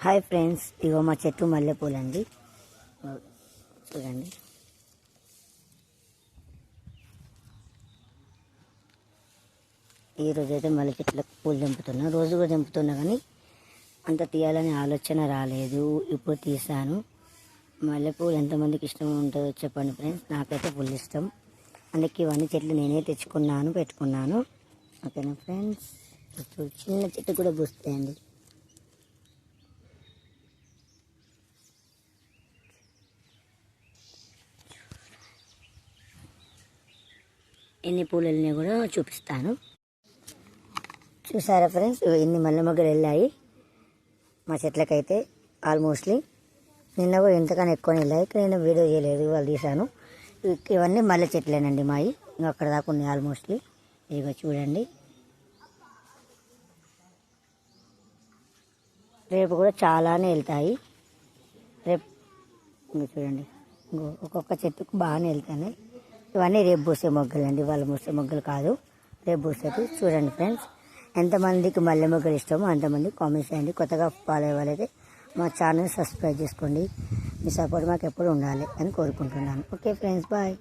Hi friends, ఇగో మా చెట్టు మల్లెపూలండి. చూడండి, ఈరోజు అయితే మల్లె చెట్లకు పూలు తెంపుతున్నా. రోజు కూడా తెంపుతున్నా కానీ అంత తీయాలని ఆలోచన రాలేదు. ఇప్పుడు తీసాను. మల్లెపూలు ఎంతమందికి ఇష్టం ఉంటుందో చెప్పండి ఫ్రెండ్స్. నాకైతే ఫుల్ ఇష్టం. అందుకే ఇవన్నీ చెట్లు నేనే తెచ్చుకున్నాను, పెట్టుకున్నాను. ఓకేనా ఫ్రెండ్స్. చిన్న చెట్టు కూడా పూస్తాయండి. ఎన్ని పూలు వెళ్ళినాయి కూడా చూపిస్తాను. చూసారా ఫ్రెండ్స్, ఎన్ని మల్లె మొగ్గలు వెళ్ళాయి మా చెట్లకైతే. ఆల్మోస్ట్లీ నిన్న కూడా ఇంతకన్నా ఎక్కువ వెళ్ళాయి. నేను వీడియో చేయలేదు, వాళ్ళు తీశాను. ఇవన్నీ మల్లె చెట్లేనండి మావి. ఇంకా అక్కడ దాకా ఉన్నాయి ఆల్మోస్ట్లీ. ఇదిగో చూడండి, రేపు కూడా చాలానే వెళ్తాయి. రేపు చూడండి, ఒక్కొక్క చెట్టుకు బాగానే వెళ్తాయి. ఇవన్నీ రేపు పూసే మొగ్గలు అండి, వాళ్ళు పూసే మొగ్గలు కాదు, రేపు పూసేది. చూడండి ఫ్రెండ్స్, ఎంతమందికి మల్లె మొగ్గలు ఇష్టమో అంతమంది కామెంట్స్ చేయండి. కొత్తగా ఫాలో అయ్యే వాళ్ళైతే మా ఛానల్ సబ్స్క్రైబ్ చేసుకోండి. మీ సపోర్ట్ మాకు ఎప్పుడు ఉండాలి అని కోరుకుంటున్నాను. Okay friends, bye.